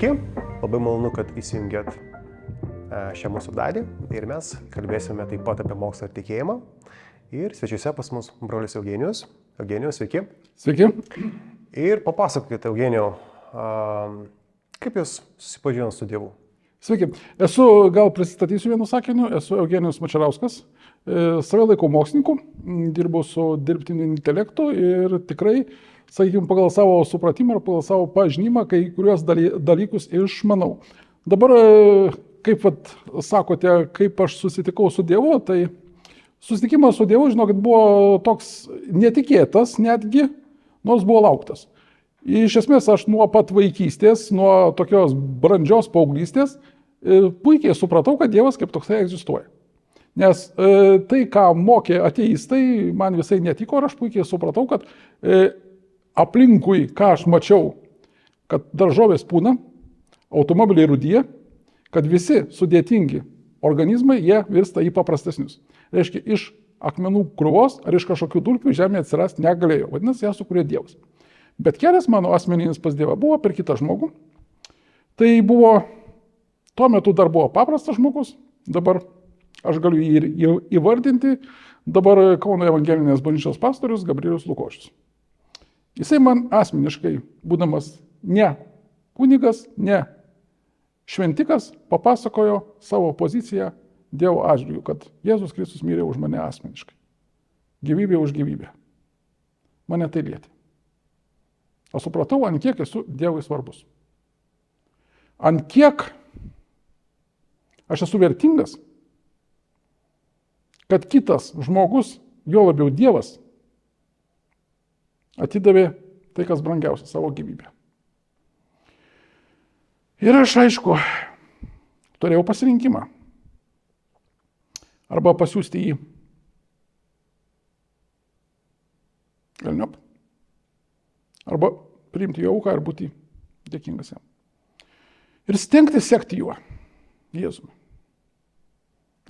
Sveiki, labai malonu, kad įsijungėt šią mūsų dalį ir mes kalbėsime taip pat apie mokslą ir tikėjimą. Ir svečiuose pas mus brolis Eugenijus. Eugenijus, sveiki. Sveiki. Ir papasakokite, Eugenijau, kaip jūs susipažinote su Dievu? Sveiki. Gal pristatysiu vienu sakiniu, esu Eugenijus Mačerauskas. Save laikau mokslininku, dirbu su dirbtiniu intelektu ir tikrai, sakykime, pagal savo supratimą ir pagal savo pažinimą, kai kuriuos dalykus išmanau. Dabar, kaip sakote, kaip aš susitikau su Dievu, tai susitikimas su Dievu, žinokit, buvo toks netikėtas netgi, nors buvo lauktas. Iš esmės, aš nuo pat vaikystės, nuo tokios brandžios paauglystės, puikiai supratau, kad Dievas kaip toksai egzistuoja. Nes tai, ką mokė ateistai, man visai netiko ir aš puikiai supratau, kad aplinkui, ką aš mačiau, kad daržovės pūna, automobiliai rūdyja, kad visi sudėtingi organizmai, jie virsta į paprastesnius. Reiškia, iš akmenų krūvos ar iš kažkokių dulkių žemė atsirasti negalėjo. Vadinasi, ją sukūrė Dievas. Bet kelias mano asmeninis pas Dievą buvo per kitą žmogų. Tai buvo, tuo metu dar buvo paprastas žmogus, dabar aš galiu jį įvardinti, dabar Kauno evangelinės bažnyčios pastorius Gabrielius Lukošius. Jisai man asmeniškai, būdamas ne kunigas, ne šventikas, papasakojo savo poziciją Dievo atžvilgiu, kad Jėzus Kristus mirė už mane asmeniškai. Gyvybė už gyvybę. Mane tai lietė. Aš supratau, ant kiek esu Dievui svarbus. Ant kiek aš esu vertingas, kad kitas žmogus, jo labiau Dievas, atidavė tai, kas brangiausia, savo gyvybę. Ir aš, aišku, turėjau pasirinkimą. Arba pasiųsti jį velniop, arba priimti jo auką ir būti dėkingas jam. Ir stengtis sekti juo, Jėzumi.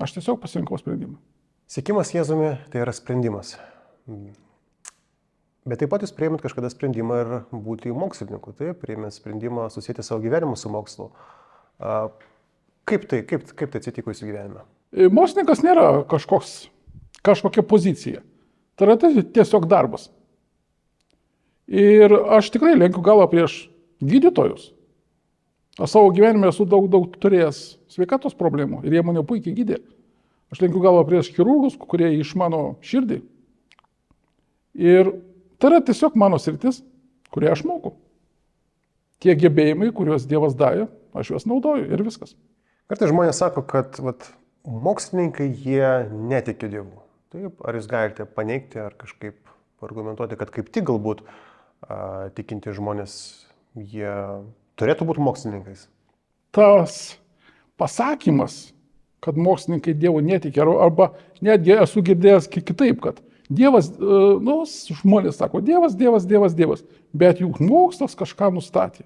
Aš tiesiog pasirinkau sprendimą. Sekimas Jėzumi tai yra sprendimas. Bet taip pat jūs priėmėt kažkada sprendimą ir būti mokslininku. Taip, priėmėt sprendimą susijęti savo gyvenimą su mokslu. Kaip tai atsitiko jūsų gyvenime? Mokslininkas nėra kažkokia pozicija. Tai yra tiesiog darbas. Ir aš tikrai lenkiu galvą prieš gydytojus. Aš savo gyvenime esu daug turėjęs sveikatos problemų ir jie mane puikiai gydė. Aš lenkiu galvą prieš chirurgus, kurie išmano širdį. Ir tai yra tiesiog mano sritis, kurią aš moku. Tie gebėjimai, kuriuos Dievas davė, aš juos naudoju ir viskas. Kartais žmonės sako, kad mokslininkai jie netiki Dievu. Taip, ar jūs galite paneigti ar kažkaip argumentuoti, kad kaip tik galbūt tikinti žmonės jie turėtų būti mokslininkais? Tas pasakymas, kad mokslininkai Dievu netiki, arba netgi esu girdėjęs kitaip, kad Dievas, žmonės sako, Dievas, bet juk mokslas kažką nustatė.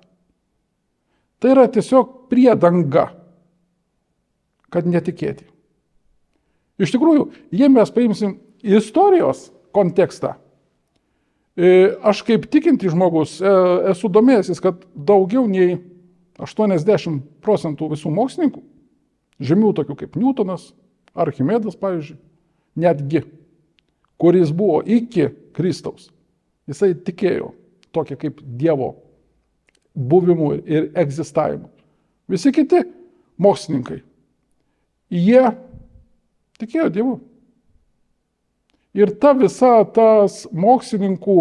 Tai yra tiesiog priedanga, kad netikėti. Iš tikrųjų, jei mes paimsim istorijos kontekstą, aš kaip tikinti žmogus esu domėjęsis, kad daugiau nei 80% visų mokslininkų, žymių tokių kaip Newtonas, Archimedas, pavyzdžiui, netgi, kuris buvo iki Kristaus, jisai tikėjo tokia kaip Dievo buvimu ir egzistavimu. Visi kiti mokslininkai, jie tikėjo Dievu. Ir ta visa tas mokslininkų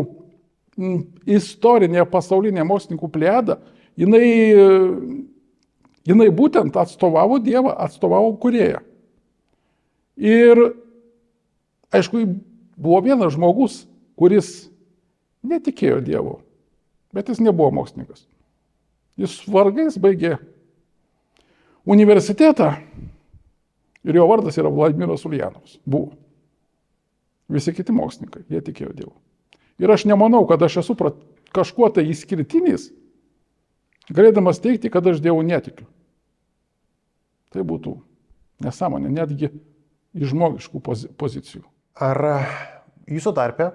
istorinė pasaulinė mokslininkų plejada, jinai būtent atstovavo Dievą, atstovavo kūrėją. Ir aišku, buvo vienas žmogus, kuris netikėjo Dievu, bet jis nebuvo mokslininkas. Jis vargais baigė universitetą ir jo vardas yra Vladimiras Uljanovas. Buvo. Visi kiti mokslininkai, jie tikėjo Dievu. Ir aš nemanau, kad aš esu kažkuo tai išskirtinis, galėdamas teikti, kad aš Dievu netikiu. Tai būtų nesąmonė, netgi iš žmogiškų pozicijų. Ar jūsų tarpe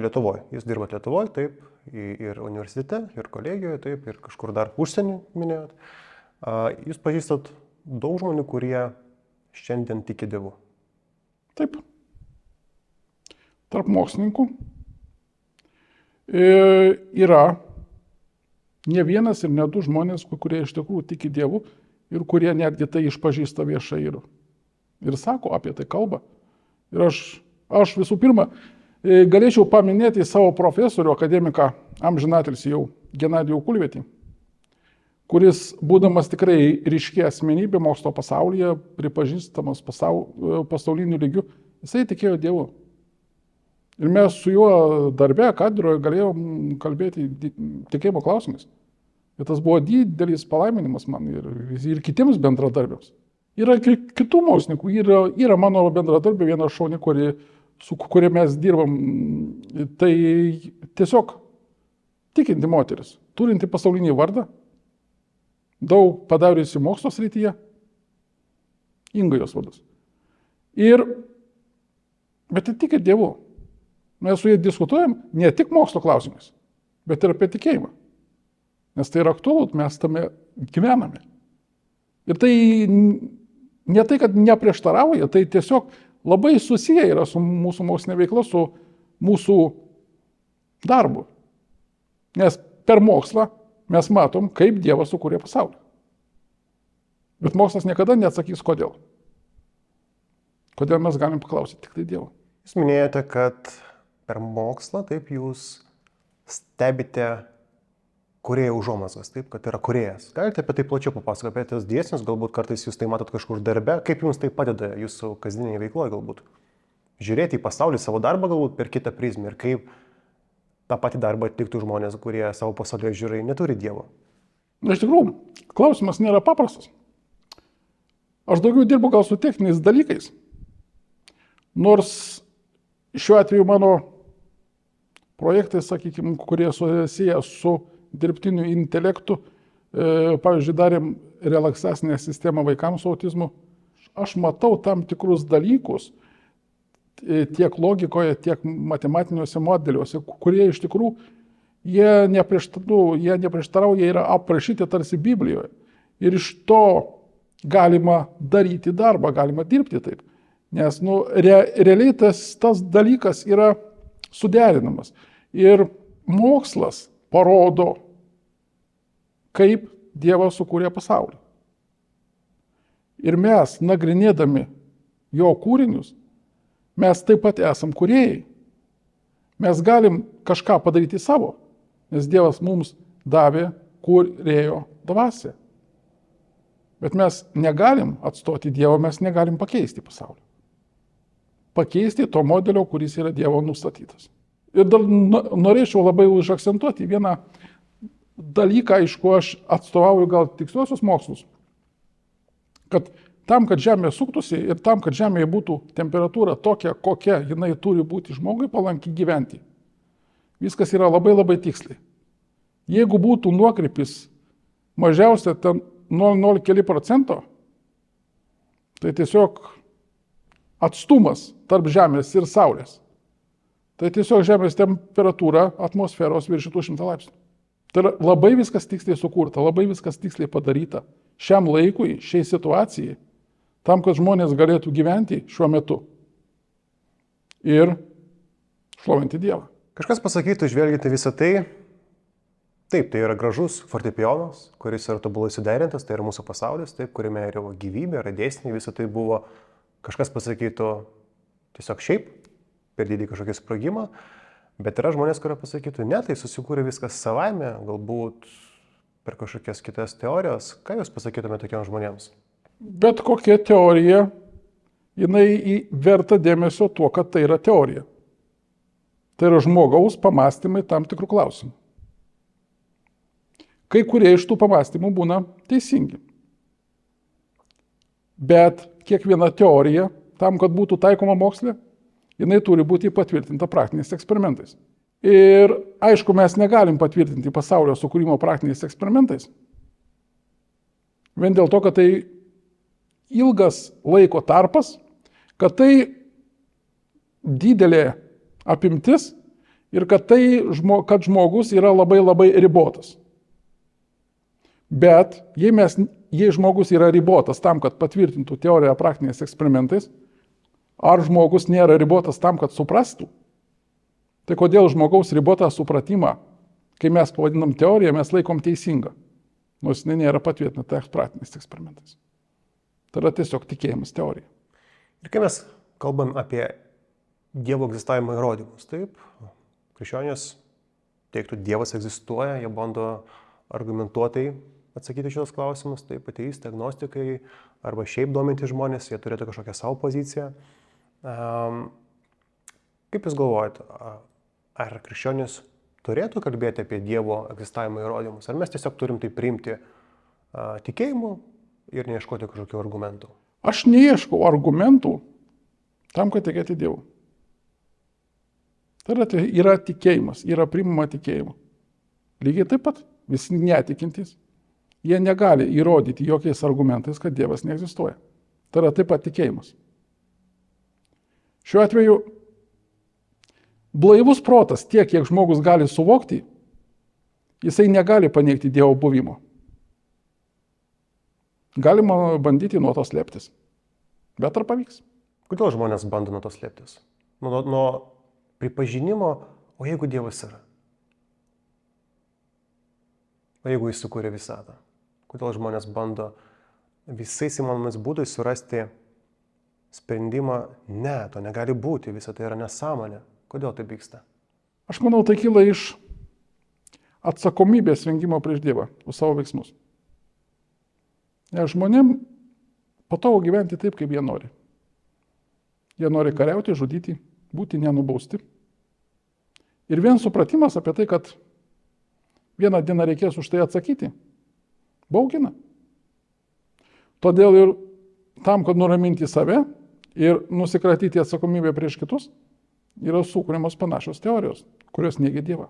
Lietuvoje. Jūs dirbat Lietuvoje, taip, ir universitete, ir kolegijoje, taip, ir kažkur dar užsienį minėjot. Jūs pažįstat daug žmonių, kurie šiandien tiki Dievu. Taip. Tarp mokslininkų yra ne vienas ir ne du žmonės, kurie iš tikrųjų tiki Dievu ir kurie netgi tai išpažįsta viešai ir sako apie tai kalbą. Ir aš visų pirma galėčiau paminėti savo profesorių, akademiką amžinatilsį jau Genadijų Kulvietį, kuris, būdamas tikrai ryški asmenybė mokslo pasaulyje, pripažįstamas pasauliniu lygiu, jisai tikėjo Dievu. Ir mes su juo darbe, katedroje galėjom kalbėti tikėjimo klausimais. Ir tas buvo didelis palaiminimas man ir kitiems bendradarbiams. Yra kitų mokslininkų, yra mano bendradarbė viena šaunė, su kuria mes dirbam, tai tiesiog tikinti moteris, turinti pasaulinį vardą, daug padariusi mokslo srityje, Inga jos vardas. Bet ir tiki Dievu. Mes su jie diskutuojam ne tik mokslo klausimais, bet ir apie tikėjimą. Nes tai yra aktualu, mes tame gyvename. Ir tai ne tai, kad neprieštarauja, tai tiesiog labai susiję yra su mūsų mokslinė veikla, su mūsų darbu. Nes per mokslą mes matom, kaip Dievas sukūrė pasaulį. Bet mokslas niekada neatsakys, kodėl. Kodėl mes galim paklausyti tik tai Dievo. Jūs minėjote, kad per mokslą taip jūs stebite kūrėjo užuomazgas, taip, kad yra kūrėjas. Galite apie tai plačiau papasakoti, apie tas dėsnius, galbūt kartais jūs tai matot kažkur darbe, kaip jums tai padeda jūsų kasdienėje veikloje galbūt. Žiūrėti į pasaulį, savo darbą galbūt per kitą prizmę ir kaip tą patį darbą atliktų žmonės, kurie savo pasaulio žiūrai neturi Dievo. Na, iš tikrųjų, klausimas nėra paprastas. Aš daugiau dirbu gal su techniniais dalykais, nors šiuo atveju mano projektai, sakykime, kurie susiję su dirbtiniu intelektu, pavyzdžiui, darėm relaksacinę sistemą vaikams su autizmu. Aš matau tam tikrus dalykus tiek logikoje, tiek matematiniuose modeliuose, kurie iš tikrųjų jie neprieštarauja, jie yra aprašyti tarsi Biblijoje. Ir iš to galima daryti darbą, galima dirbti taip. Nes realiai tas dalykas yra suderinamas. Ir mokslas parodo, kaip Dievas sukūrė pasaulį. Ir mes, nagrinėdami jo kūrinius, mes taip pat esam kūrėjai. Mes galim kažką padaryti savo, nes Dievas mums davė kūrėjo dvasią. Bet mes negalim atstoti Dievo, mes negalim pakeisti pasaulį. Pakeisti to modelio, kuris yra Dievo nustatytas. Ir dar norėčiau labai užakcentuoti vieną dalyką, aišku, aš atstovauju gal tiksliuosius mokslus, kad tam, kad Žemė suktųsi ir tam, kad Žemėje būtų temperatūra tokia, kokia jinai turi būti žmogui palankiai gyventi, viskas yra labai labai tiksliai. Jeigu būtų nuokrypis mažiausia 0,0% tai tiesiog atstumas tarp Žemės ir Saulės. Tai tiesiog Žemės temperatūra atmosferos viršytų 100 laipsnių. Tai yra labai viskas tiksliai sukurta, labai viskas tiksliai padaryta šiam laikui, šiai situacijai, tam, kad žmonės galėtų gyventi šiuo metu ir šlovinti Dievą. Kažkas pasakytų, žvelgiate visą tai, taip, tai yra gražus fortepijonas, kuris yra tobulai suderintas, tai yra mūsų pasaulis, taip, kuriame yra gyvybė, yra dėsniai, visą tai buvo, kažkas pasakytų tiesiog šiaip, per didį kažkokį sprogimą, bet yra žmonės, kurie pasakytų, ne, tai susikūrė viskas savaime, galbūt per kažkokias kitas teorijas. Ką jūs pasakytumėte tokiems žmonėms? Bet kokia teorija, jinai verta dėmesio tuo, kad tai yra teorija. Tai yra žmogaus pamastymai tam tikrų klausimų. Kai kurie iš tų pamastymų būna teisingi. Bet kiekviena teorija, tam, kad būtų taikoma moksle, jinai turi būti patvirtinta praktiniais eksperimentais. Ir aišku, mes negalim patvirtinti pasaulio sukūrimo praktiniais eksperimentais. Vien dėl to, kad tai ilgas laiko tarpas, kad tai didelė apimtis ir kad kad žmogus yra labai ribotas. Bet jei žmogus yra ribotas tam, kad patvirtintų teoriją praktiniais eksperimentais, ar žmogus nėra ribotas tam, kad suprastų, tai kodėl žmogaus ribotą supratimą, kai mes pavadinam teoriją, mes laikom teisingą, nors nėra patvirtinta praktiniais eksperimentais. Tai yra tiesiog tikėjimas teorija. Ir kai mes kalbam apie Dievo egzistavimo įrodymus, taip, krikščionys teiktų, Dievas egzistuoja, jie bando argumentuotai atsakyti šios klausimus, taip, ateistai, agnostikai, arba šiaip dominti žmonės, jie turėtų kažkokią savo poziciją. Kaip Jūs galvojate, ar krikščionys turėtų kalbėti apie Dievo egzistavimo įrodymus, ar mes tiesiog turim tai priimti tikėjimu ir neieškoti kažkokių argumentų? Aš neieškau argumentų tam, kad tikėti Dievu. Tai yra tikėjimas, yra priimama tikėjimu. Lygiai taip pat visi netikintys, jie negali įrodyti jokiais argumentais, kad Dievas neegzistuoja. Tai yra taip pat tikėjimas. Šiuo atveju blaivus protas, tiek, kiek žmogus gali suvokti, jisai negali paneigti Dievo buvimo. Galima bandyti nuo to slėptis. Bet ar pavyks? Kodėl žmonės bando nuo to slėptis? Nuo pripažinimo, o jeigu Dievas yra? O jeigu Jis sukūrė visatą? Kodėl žmonės bando visais įmanomais būdais surasti sprendimą, ne, to negali būti, visa tai yra nesąmonė. Kodėl tai vyksta? Aš manau, tai kyla iš atsakomybės vengimo prieš Dievą už savo veiksmus. Nes žmonėm patogu gyventi taip, kaip jie nori. Jie nori kariauti, žudyti, būti nenubausti. Ir vien supratimas apie tai, kad vieną dieną reikės už tai atsakyti, baugina. Todėl ir tam, kad nuraminti save ir nusikratyti atsakomybę prieš kitus, yra sukūriamos panašios teorijos, kurios neigia Dievą.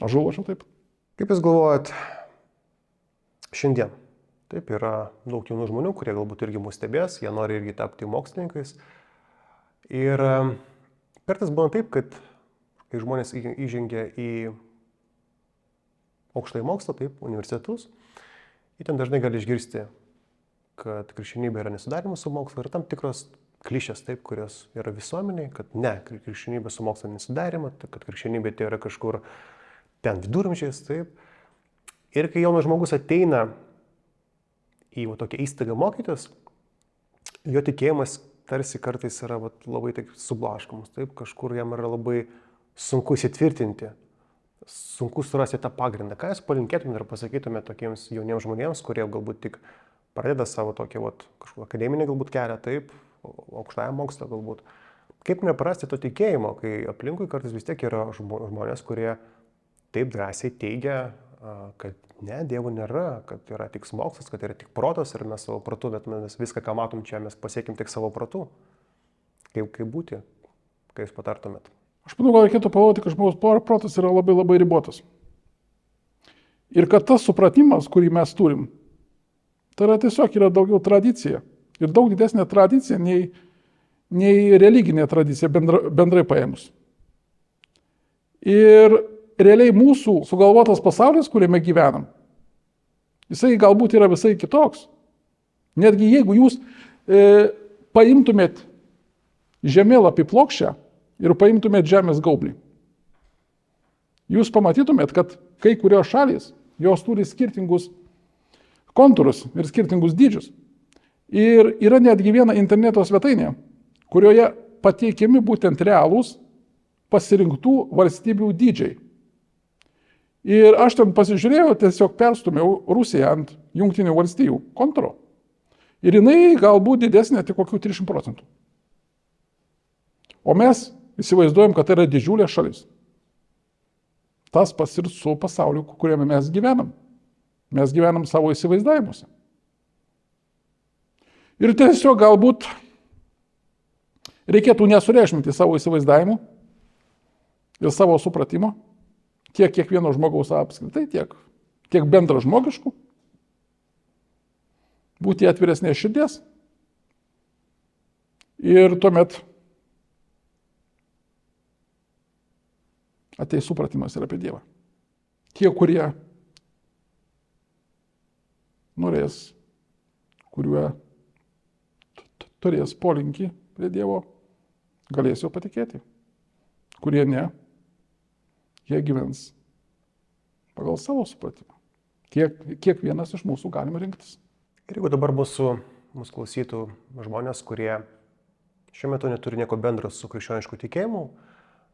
Aš žuločiau taip. Kaip Jūs galvojat, šiandien? Taip, yra daug jaunų žmonių, kurie galbūt irgi mus stebės, jie nori irgi tapti mokslininkais. Ir kartais būna taip, kad kai žmonės įžengia į aukštąjį mokslą, taip, universitetus, jie ten dažnai gali išgirsti, kad krikščionybė yra nesudarimas su mokslu ir tam tikros klišės, taip, kurios yra visuomeniai, kad ne, krikščionybė su mokslu nesudarima, kad krikščionybė tai yra kažkur ten viduramžiais, taip. Ir kai jaunas žmogus ateina į tokią įstaigą mokytis, jo tikėjimas tarsi kartais yra labai taip sublaškomas, taip, kažkur jam yra labai sunku įsitvirtinti, sunku surasti tą pagrindą. Ką Jūs palinkėtumėte ir pasakytumėte tokiems jauniems žmonėms, kurie galbūt tik pradeda savo tokį kažkokį akademinį galbūt kelią, taip, aukštąją mokslą galbūt. Kaip neprarasti to tikėjimo, kai aplinkui kartais vis tiek yra žmonės, kurie taip drąsiai teigia, kad ne, Dievo nėra, kad yra tik mokslas, kad yra tik protas ir mes savo protu, bet mes viską, ką matom čia, mes pasiekim tik savo protu. Kaip būti, kai Jūs patartumėt? Aš manau, gal reikėtų pagalvoti, kad žmogaus protas yra labai ribotas. Ir kad tas supratimas, kurį mes turim, tai yra tiesiog yra daugiau tradicija. Ir daug didesnė tradicija nei religinė tradicija bendrai paėmus. Ir realiai mūsų sugalvotas pasaulis, kuriame gyvenam, jisai galbūt yra visai kitoks. Netgi jeigu Jūs paimtumėt žemėlapį plokščią ir paimtumėt žemės gaublį, Jūs pamatytumėt, kad kai kurios šalys, jos turi skirtingus kontūrus ir skirtingus dydžius. Ir yra netgi viena interneto svetainė, kurioje pateikiami būtent realūs pasirinktų valstybių dydžiai. Ir aš ten pasižiūrėjau, tiesiog perstumiau Rusiją ant Jungtinių valstijų kontūro. Ir jinai galbūt didesnė tik kokių 30%. O mes įsivaizduojam, kad tai yra didžiulė šalis. Tas pats ir su pasauliu, kuriame mes gyvenam. Mes gyvenam savo įsivaizdavimuose. Ir tiesiog galbūt reikėtų nesureikšminti savo įsivaizdavimų ir savo supratimo, tiek kiekvieno žmogaus apskritai, tiek bendra žmogiškų, būti atviresnės širdies ir tuomet ateis supratimas ir apie Dievą. Tie, kurie norės, kurie turės polinkį prie Dievo, galės jo patikėti. Kurie ne, jie gyvens pagal savo supratimą. Kiekvienas iš mūsų galime rinktis. Ir jeigu dabar mūsų klausytų žmonės, kurie šiuo metu neturi nieko bendro su krikščionišku tikėjimu,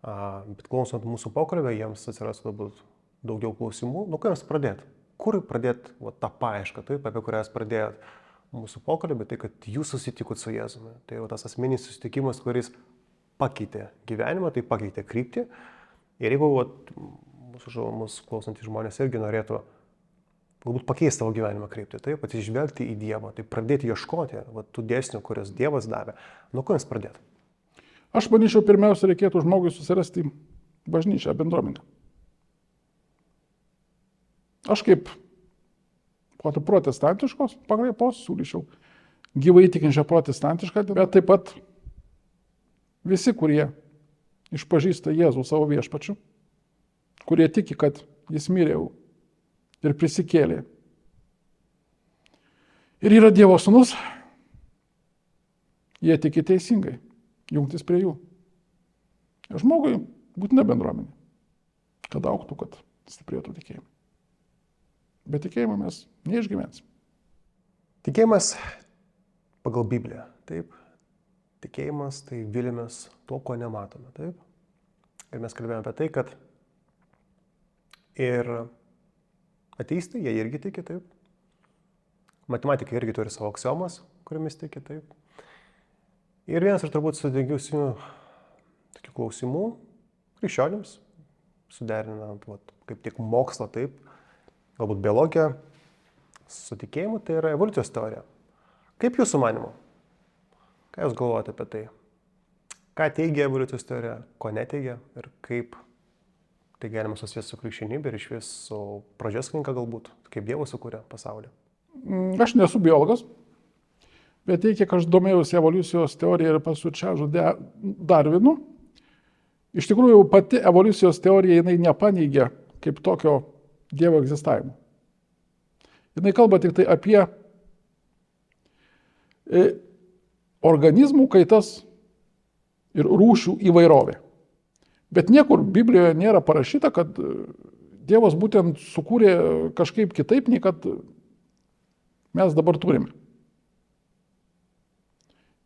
bet klausant mūsų pokalbio, jiems atsiras galbūt daugiau klausimų, nuo ko jiems pradėti? Kur pradėti tą paiešką, taip, apie kurią jūs pradėjot mūsų pokalbį, tai kad jūs susitikot su Jėzumi. Tai jau tas asmeninis susitikimas, kuris pakeitė gyvenimą, tai pakeitė kryptį. Ir jeigu mūsų klausantys žmonės irgi norėtų galbūt pakeisti savo gyvenimo kryptį, taip, atsižvelgti į Dievą, tai pradėti ieškoti tų dėsnių, kurias Dievas davė. Nuo ko jums pradėti? Aš manyčiau, pirmiausia, reikėtų žmogui susirasti bažnyčią, bendruomenę. Aš kaip protestantiškos pakraipos siūlyčiau gyvai tikinčią protestantišką, bet taip pat visi, kurie išpažįsta Jėzų savo viešpačiu, kurie tiki, kad jis mirė ir prisikėlė. Ir yra Dievo sūnus, jie tiki teisingai, jungtis prie jų. Žmogui būtina bendruomenė, kad augtų, kad stiprėtų tikėjimą. Be tikėjimo mes neišgyvensim. Tikėjimas pagal Bibliją, taip. Tikėjimas tai viliamės to, ko nematome, taip. Ir mes kalbėjome apie tai, kad ir ateistai, jie irgi tiki, taip. Matematikai irgi turi savo aksiomas, kuriamis tiki, taip. Ir vienas iš turbūt sudėgiausių tokių klausimų krikščionims, suderinant kaip tik mokslą, taip, galbūt biologiją, su tikėjimu, tai yra evoliucijos teorija. Kaip jūsų manimo? Ką jūs galvojate apie tai? Ką teigia evoliucijos teorija, ko neteigia ir kaip tai galima susijęs su krikščionybė ir išvis su pradžios knyga galbūt, kaip Dievas sukūrė pasaulį? Aš nesu biologas, bet tiek, kiek aš domėjausi evoliucijos teoriją ir pasu Čarlzu Darvinu, iš tikrųjų pati evoliucijos teorija jinai nepaneigia kaip tokio Dievo egzistavimo. Jinai kalba tik tai apie organizmų kaitas ir rūšių įvairovę. Bet niekur Biblijoje nėra parašyta, kad Dievas būtent sukūrė kažkaip kitaip, nei kad mes dabar turime.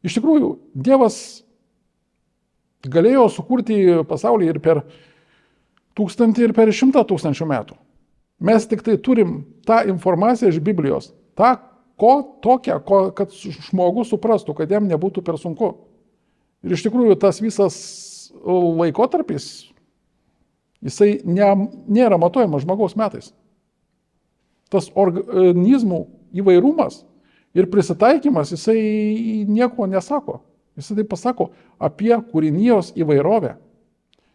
Iš tikrųjų, Dievas galėjo sukurti pasaulį ir per 1000 ir per 100 000 metų. Mes tik tai turim tą informaciją iš Biblijos, kad žmogus suprastų, kad jam nebūtų per sunku. Ir iš tikrųjų tas visas laikotarpis, jisai nėra matuojamas žmogaus metais. Tas organizmų įvairumas ir prisitaikymas, jisai nieko nesako. Jisai tai pasako apie kūrinijos įvairovę.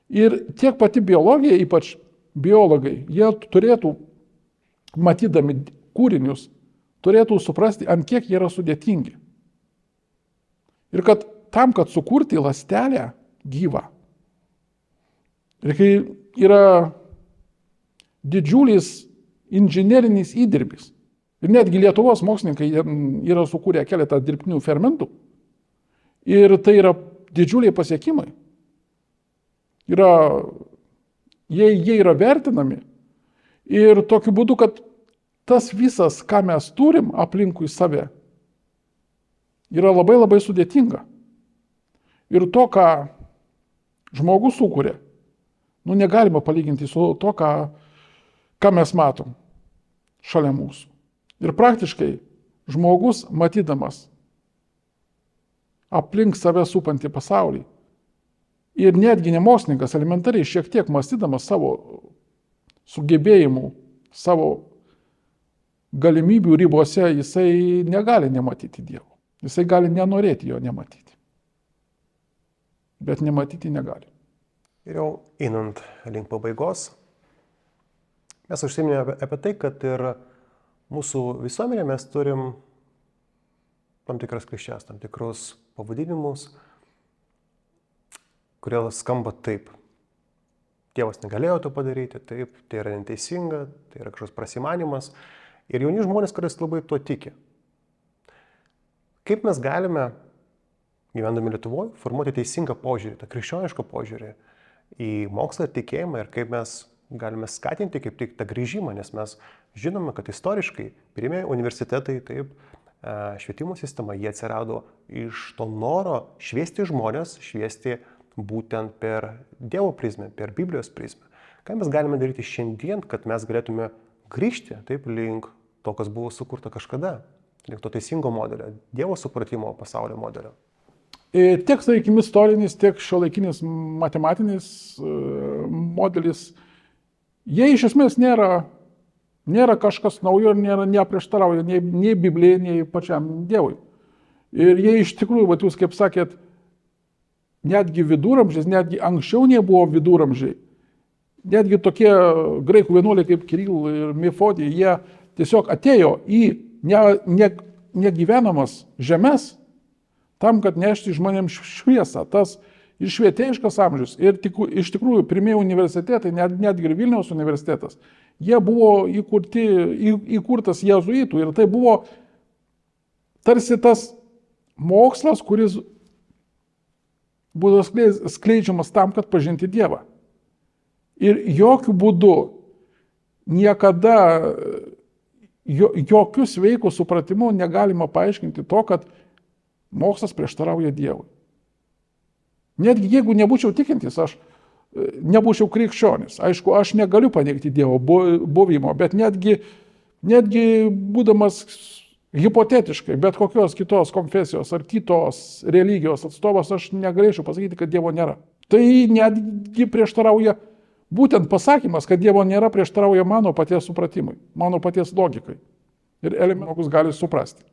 Ir tiek pati biologija, ypač biologai, jie turėtų, matydami kūrinius, turėtų suprasti, ant kiek jie yra sudėtingi. Ir kad tam, kad sukurti ląstelę gyvą, yra didžiulis inžinerinis įdirbis. Ir netgi Lietuvos mokslininkai yra sukūrę keletą dirbtinių fermentų. Ir tai yra didžiuliai pasiekimai. Jie yra vertinami. Ir tokiu būdu, kad tas visas, ką mes turim aplinkui save, yra labai labai sudėtinga. Ir to, ką žmogus sukūrė, negalima palyginti su to, ką mes matom šalia mūsų. Ir praktiškai žmogus, matydamas aplink save supantį pasaulį, ir netgi ne mokslininkas, elementariai šiek tiek mąstydamas savo sugebėjimų, savo galimybių ribose, jisai negali nematyti Dievo. Jisai gali nenorėti jo nematyti. Bet nematyti negali. Ir jau einant link pabaigos, mes užsiminėme apie tai, kad ir mūsų visuomenė mes turim tam tikras klišes, tam tikrus pavadinimus, kurie skamba taip. Dievas negalėjo to padaryti, taip, tai yra neteisinga, tai yra kažkoks prasimanimas. Ir jauni žmonės, kuris labai tuo tiki. Kaip mes galime, gyvendami Lietuvoje, formuoti teisingą požiūrį, tą krikščionišką požiūrį į mokslą ir tikėjimą ir kaip mes galime skatinti kaip tik tą grįžimą, nes mes žinome, kad istoriškai pirmieji universitetai, taip, švietimo sistema, jie atsirado iš to noro šviesti žmonės, šviesti būtent per Dievo prizmę, per Biblijos prizmę. Ką mes galime daryti šiandien, kad mes galėtume grįžti taip link to, kas buvo sukurta kažkada, link to teisingo modelio, Dievo supratimo pasaulio modelio. Tiek, sakykime, istorinis, tiek šiuolaikinis matematinis modelis, jie iš esmės nėra kažkas naujo ir neprieštarauja nei Biblijai, nei pačiam Dievui. Ir jie iš tikrųjų, va jūs kaip sakėt, netgi viduramžiais, netgi anksčiau nebuvo viduramžiai. Netgi tokie graikų vienuoliai kaip Kiril ir Mefodij, jie tiesiog atėjo į negyvenamas žemes tam, kad nešti žmonėms šviesą. Tas ir švietėjiškas amžius. Ir iš tikrųjų pirmieji universitetai, netgi ir Vilniaus universitetas, jie buvo įkurtas jėzuitų ir tai buvo tarsi tas mokslas, kuris buvo skleidžiamas tam, kad pažinti Dievą. Ir jokių būdų niekada jokių sveikų supratimų negalima paaiškinti to, kad mokslas prieštarauja Dievui. Netgi jeigu nebūčiau tikintis, aš nebūčiau krikščionis. Aišku, aš negaliu paneigti Dievo buvimo, bet netgi būdamas hipotetiškai, bet kokios kitos konfesijos ar kitos religijos atstovas, aš negalėčiau pasakyti, kad Dievo nėra. Tai netgi prieštarauja, būtent pasakymas, kad Dievo nėra, prieštarauja mano paties supratimui, mano paties logikai. Ir elementus gali suprasti.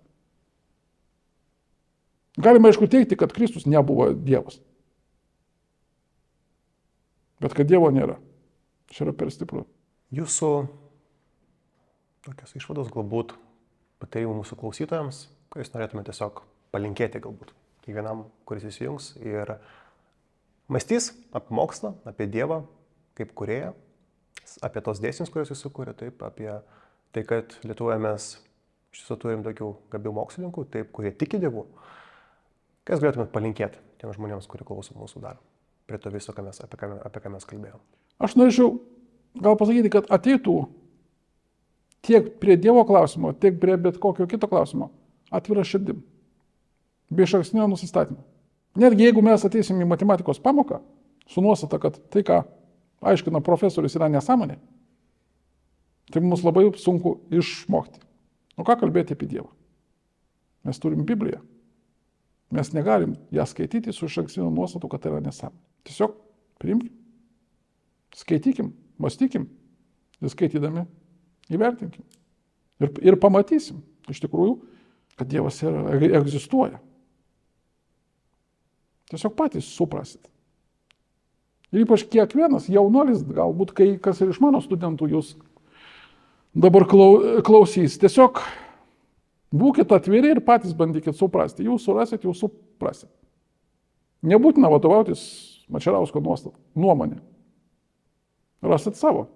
Galima aišku teikti, kad Kristus nebuvo Dievas. Bet kad Dievo nėra. Čia yra per stipru. Jūsų tokios išvados galbūt patarimų mūsų klausytojams, ką jūs norėtumėte tiesiog palinkėti galbūt kiekvienam, kuris įsijungs ir mąstys apie mokslą, apie Dievą kaip kūrėją, apie tos dėsnius, kuriuos jis sukūrė, taip, apie tai, kad Lietuvoje mes iš tiesų turim tokių gabių mokslininkų, taip, kurie tiki Dievu. Ką jūs galėtumėte palinkėti tiems žmonėms, kurie klauso mūsų dar prie to viso, apie ką mes kalbėjome? Aš norėčiau gal pasakyti, kad ateitų tiek prie Dievo klausimo, tiek prie bet kokio kito klausimo atvira širdim, be išankstinio nusistatymo. Netgi jeigu mes ateisim į matematikos pamoką su nuostata, kad tai, ką aiškina profesorius, yra nesąmonė, tai mums labai sunku išmokti. O ką kalbėti apie Dievą? Mes turim Bibliją. Mes negalim ją skaityti su išankstiniu nuostatu, kad tai yra nesąmonė. Tiesiog priimkim, skaitykim, mąstykim ir skaitydami įvertinkim. Ir pamatysim iš tikrųjų, kad Dievas egzistuoja. Tiesiog patys suprasit. Ir ypač kiekvienas jaunuolis, galbūt kai kas ir iš mano studentų jūs dabar klausys, tiesiog būkit atviri ir patys bandykit suprasti. Jūs surasit, jūs suprasit. Nebūtina vadovautis Mačerausko nuomonė. Rasit savo.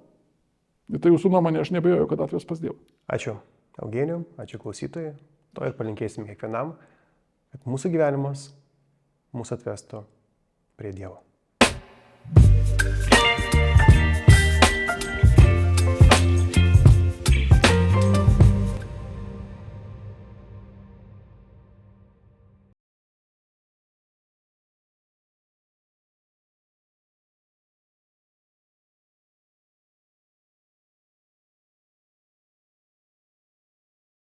Ir tai jūsų nuomonė, aš nebejoju, kad atves pas Dievą. Ačiū Eugenijui, ačiū klausytojai. To ir palinkėsim kiekvienam, kad mūsų gyvenimas mūsų atvestų prie Dievo.